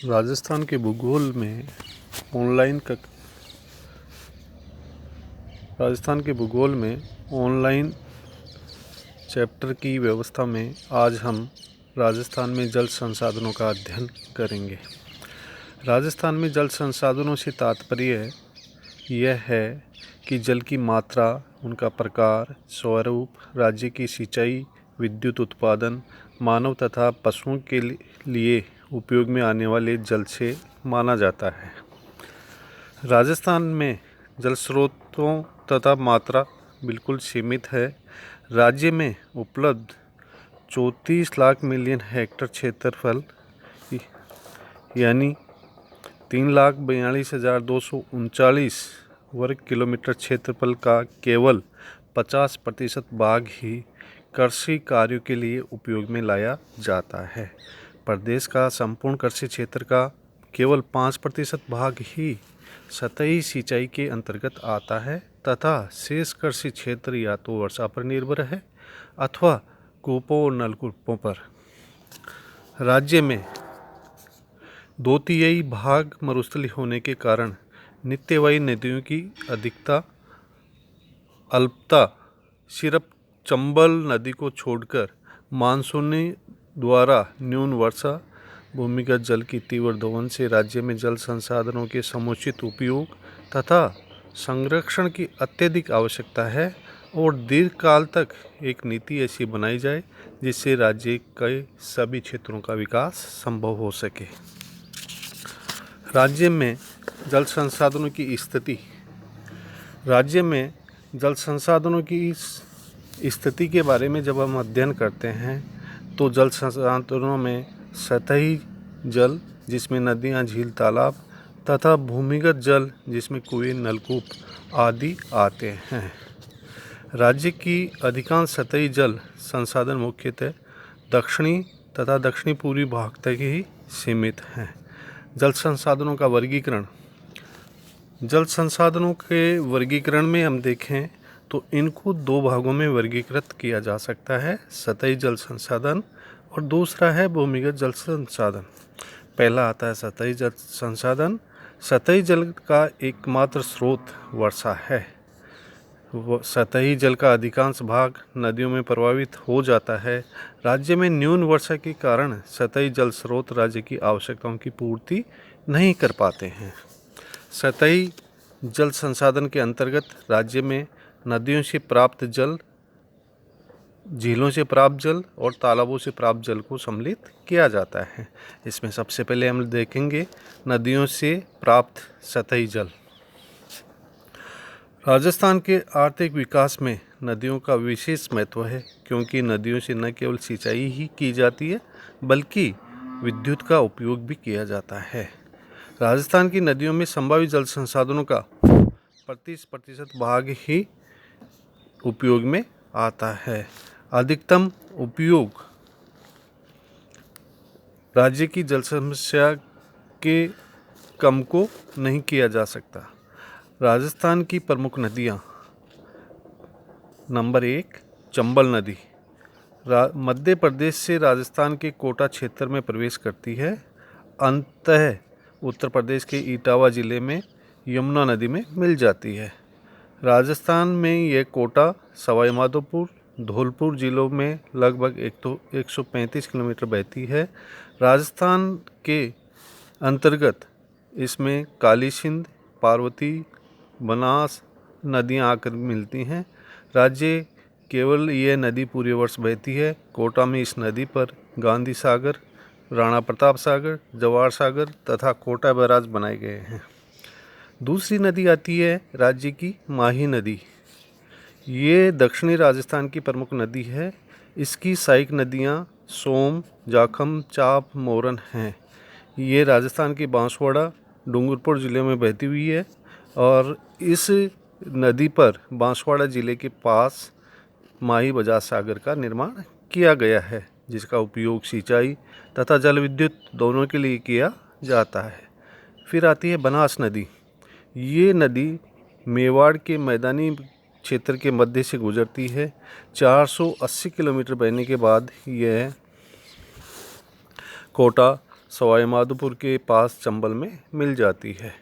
राजस्थान के भूगोल में ऑनलाइन चैप्टर की व्यवस्था में आज हम राजस्थान में जल संसाधनों का अध्ययन करेंगे। राजस्थान में जल संसाधनों से तात्पर्य यह है कि जल की मात्रा, उनका प्रकार, स्वरूप, राज्य की सिंचाई, विद्युत उत्पादन, मानव तथा पशुओं के लिए उपयोग में आने वाले जल से माना जाता है। राजस्थान में जल स्रोतों तथा मात्रा बिल्कुल सीमित है। राज्य में उपलब्ध 34 लाख मिलियन हेक्टेयर क्षेत्रफल यानी 3,42,239 वर्ग किलोमीटर क्षेत्रफल का केवल 50% भाग ही कृषि कार्यों के लिए उपयोग में लाया जाता है। प्रदेश का संपूर्ण कृषि क्षेत्र का केवल 5% भाग ही सतही सिंचाई के अंतर्गत आता है तथा शेष कृषि क्षेत्र या तो वर्षा पर निर्भर है अथवा कूपों और नलकूपों पर। राज्य में 2/3 भाग मरुस्थलीय होने के कारण नित्यवाही नदियों की अल्पता सिर्फ चंबल नदी को छोड़कर मानसूनी द्वारा न्यून वर्षा, भूमिगत जल की तीव्र दोहन से राज्य में जल संसाधनों के समुचित उपयोग तथा संरक्षण की अत्यधिक आवश्यकता है और दीर्घकाल तक एक नीति ऐसी बनाई जाए जिससे राज्य के सभी क्षेत्रों का विकास संभव हो सके। राज्य में जल संसाधनों की स्थिति। राज्य में जल संसाधनों की स्थिति के बारे में जब हम अध्ययन करते हैं तो जल संसाधनों में सतही जल जिसमें नदियाँ, झील, तालाब तथा भूमिगत जल जिसमें कुएं, नलकूप आदि आते हैं। राज्य की अधिकांश सतही जल संसाधन मुख्यतः दक्षिणी तथा दक्षिणी पूर्वी भाग तक ही सीमित हैं। जल संसाधनों का वर्गीकरण। जल संसाधनों के वर्गीकरण में हम देखें तो इनको 2 भागों में वर्गीकृत किया जा सकता है, सतही जल संसाधन और दूसरा है भूमिगत जल संसाधन। पहला आता है सतही जल संसाधन। सतही जल का एकमात्र स्रोत वर्षा है। सतही जल का अधिकांश भाग नदियों में प्रवाहित हो जाता है। राज्य में न्यून वर्षा के कारण सतही जल स्रोत राज्य की आवश्यकताओं की पूर्ति नहीं कर पाते हैं। सतही जल संसाधन के अंतर्गत राज्य में नदियों से प्राप्त जल, झीलों से प्राप्त जल और तालाबों से प्राप्त जल को सम्मिलित किया जाता है। इसमें सबसे पहले हम देखेंगे नदियों से प्राप्त सतही जल। राजस्थान के आर्थिक विकास में नदियों का विशेष महत्व है क्योंकि नदियों से न केवल सिंचाई ही की जाती है बल्कि विद्युत का उपयोग भी किया जाता है। राजस्थान की नदियों में संभावित जल संसाधनों का 35% भाग ही उपयोग में आता है। अधिकतम उपयोग राज्य की जल समस्या के कम को नहीं किया जा सकता। राजस्थान की प्रमुख नदियाँ। नंबर 1 चंबल नदी मध्य प्रदेश से राजस्थान के कोटा क्षेत्र में प्रवेश करती है। अंततः उत्तर प्रदेश के इटावा जिले में यमुना नदी में मिल जाती है। राजस्थान में यह कोटा, सवाई माधोपुर, धौलपुर जिलों में लगभग 135 किलोमीटर बहती है। राजस्थान के अंतर्गत इसमें काली सिंध, पार्वती, बनास नदियां आकर मिलती हैं। राज्य केवल यह नदी पूरे वर्ष बहती है। कोटा में इस नदी पर गांधी सागर, राणा प्रताप सागर, जवाहर सागर तथा कोटा बैराज बनाए गए हैं। दूसरी नदी आती है राज्य की माही नदी। ये दक्षिणी राजस्थान की प्रमुख नदी है। इसकी सहायक नदियाँ सोम, जाखम, चाप, मोरन हैं। ये राजस्थान के बांसवाड़ा, डूंगरपुर जिले में बहती हुई है और इस नदी पर बांसवाड़ा जिले के पास माही बजाज सागर का निर्माण किया गया है जिसका उपयोग सिंचाई तथा जल विद्युत दोनों के लिए किया जाता है। फिर आती है बनास नदी। ये नदी मेवाड़ के मैदानी क्षेत्र के मध्य से गुजरती है। 480 किलोमीटर बहने के बाद यह कोटा, सवाई माधोपुर के पास चंबल में मिल जाती है।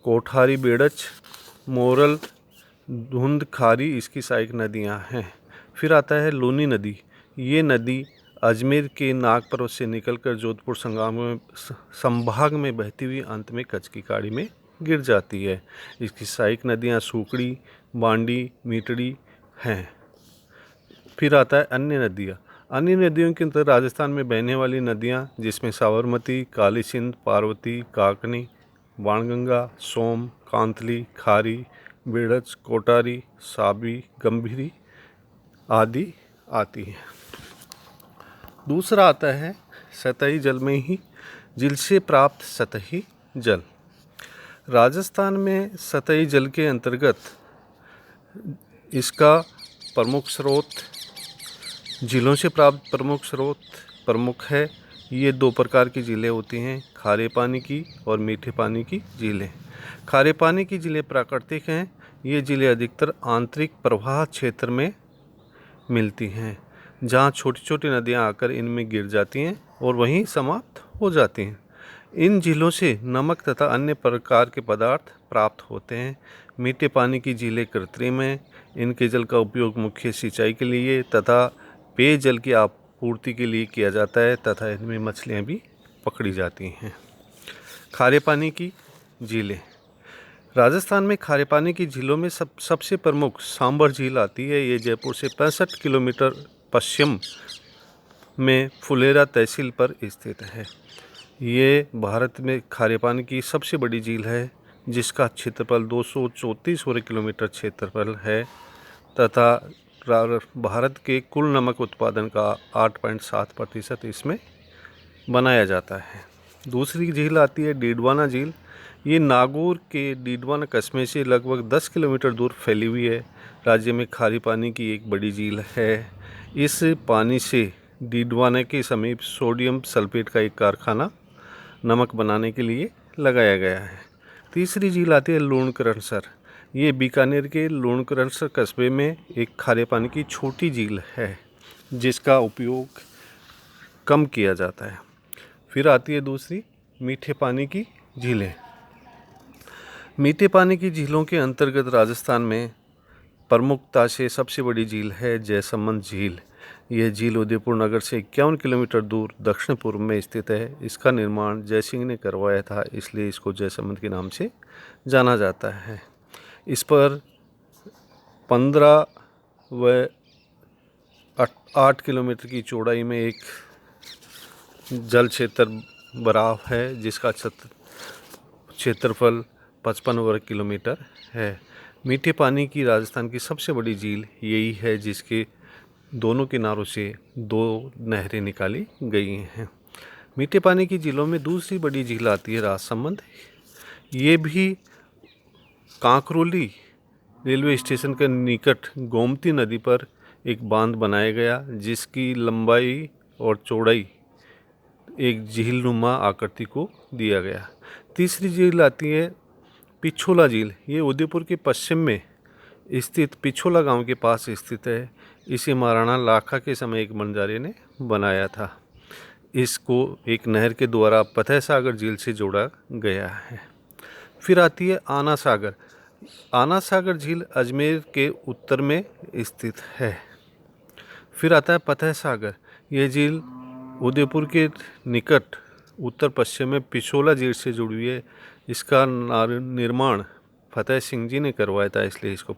कोठारी, बेड़च, मोरल, धुंध, खारी इसकी सहायक नदियां हैं। फिर आता है लूनी नदी। ये नदी अजमेर के नाग पर्वत से निकलकर जोधपुर संभाग में बहती हुई अंत में कच्छ की खाड़ी में गिर जाती है। इसकी सहायक नदियां सूकड़ी, बांडी, मीटड़ी हैं। फिर आता है अन्य नदियां। अन्य नदियों के अंदर राजस्थान में बहने वाली नदियां, जिसमें साबरमती, काली सिंध, पार्वती, काकनी, बाणगंगा, सोम, कांतली, खारी, बेड़च, कोटारी, साबी, गंभीरी आदि आती हैं। दूसरा आता है सतही जल में ही झील से प्राप्त सतही जल। राजस्थान में सतही जल के अंतर्गत इसका प्रमुख स्रोत, झीलों से प्राप्त प्रमुख स्रोत प्रमुख है। ये दो प्रकार की झीलें होती हैं, खारे पानी की और मीठे पानी की झीलें। खारे पानी की झीलें प्राकृतिक हैं। ये झीलें अधिकतर आंतरिक प्रवाह क्षेत्र में मिलती हैं, जहाँ छोटी छोटी नदियाँ आकर इनमें गिर जाती हैं और वहीं समाप्त हो जाती हैं। इन झीलों से नमक तथा अन्य प्रकार के पदार्थ प्राप्त होते हैं। मीठे पानी की झीलें कृत्रिम हैं। इनके जल का उपयोग मुख्य सिंचाई के लिए तथा पेयजल की आपूर्ति के लिए किया जाता है तथा इनमें मछलियाँ भी पकड़ी जाती हैं। खारे पानी की झीलें। राजस्थान में खारे पानी की झीलों में सबसे प्रमुख सांबर झील आती है। ये जयपुर से 65 किलोमीटर पश्चिम में फुलेरा तहसील पर स्थित है। ये भारत में खारे पानी की सबसे बड़ी झील है, जिसका क्षेत्रफल 234 वर्ग किलोमीटर क्षेत्रफल है तथा भारत के कुल नमक उत्पादन का 8.7% इसमें बनाया जाता है। दूसरी झील आती है डीडवाना झील। ये नागौर के डीडवाना कस्बे से लगभग 10 किलोमीटर दूर फैली हुई है। राज्य में खारे पानी की एक बड़ी झील है। इस पानी से डीडवाना के समीप सोडियम सल्फेट का एक कारखाना नमक बनाने के लिए लगाया गया है। तीसरी झील आती है लूणकरणसर। ये बीकानेर के लूणकरणसर कस्बे में एक खारे पानी की छोटी झील है, जिसका उपयोग कम किया जाता है। फिर आती है दूसरी मीठे पानी की झीलें। मीठे पानी की झीलों के अंतर्गत राजस्थान में प्रमुखता से सबसे बड़ी झील है जयसमंद झील। यह झील उदयपुर नगर से 51 किलोमीटर दूर दक्षिण पूर्व में स्थित है। इसका निर्माण जयसिंह ने करवाया था, इसलिए इसको जयसमंद के नाम से जाना जाता है। इस पर 15 व 8 किलोमीटर की चौड़ाई में एक जल क्षेत्र बराव है, जिसका क्षेत्रफल 55 वर्ग किलोमीटर है। मीठे पानी की राजस्थान की सबसे बड़ी झील यही है, जिसके दोनों किनारों से 2 नहरें निकाली गई हैं। मीठे पानी की झीलों में दूसरी बड़ी झील आती है राजसमंद। ये भी कांकरोली रेलवे स्टेशन के निकट गोमती नदी पर एक बांध बनाया गया, जिसकी लंबाई और चौड़ाई एक झीलनुमा आकृति को दिया गया। तीसरी झील आती है पिछोला झील। ये उदयपुर के पश्चिम में स्थित पिछोला गांव के पास स्थित है। इसे महाराणा लाखा के समय एक बंजारे ने बनाया था। इसको एक नहर के द्वारा फतेह सागर झील से जोड़ा गया है। फिर आती है आना सागर। आना सागर झील अजमेर के उत्तर में स्थित है। फिर आता है फतेह सागर। यह झील उदयपुर के निकट उत्तर पश्चिम में पिछोला झील से जुड़ी हुई है। इसका निर्माण फतेह सिंह जी ने करवाया था, इसलिए इसको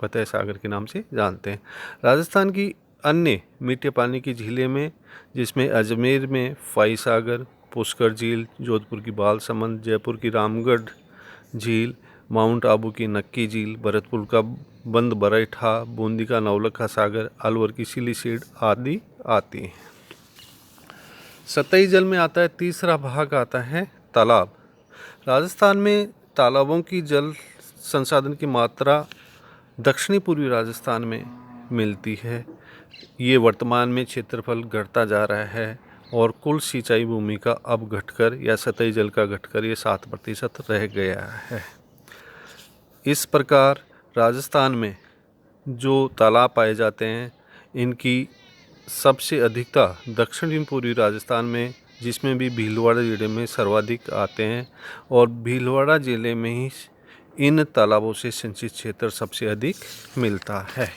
फतेह सागर के नाम से जानते हैं। राजस्थान की अन्य मीठे पानी की झीलें में, जिसमें अजमेर में फाई सागर, पुष्कर झील, जोधपुर की बालसमंद, जयपुर की रामगढ़ झील, माउंट आबू की नक्की झील, भरतपुर का बंद बरैठा, बूंदी का नवलखा सागर, अलवर की सिलीसीड आदि आती हैं। सतही जल में आता है तीसरा भाग आता है तालाब। राजस्थान में तालाबों की जल संसाधन की मात्रा दक्षिणी पूर्वी राजस्थान में मिलती है। ये वर्तमान में क्षेत्रफल घटता जा रहा है और कुल सिंचाई भूमि का अब घटकर या सतही जल का घटकर ये 7% रह गया है। इस प्रकार राजस्थान में जो तालाब पाए जाते हैं, इनकी सबसे अधिकता दक्षिणी पूर्वी राजस्थान में जिसमें भी भीलवाड़ा ज़िले में सर्वाधिक आते हैं और भीलवाड़ा ज़िले में ही इन तालाबों से सिंचित क्षेत्र सबसे अधिक मिलता है।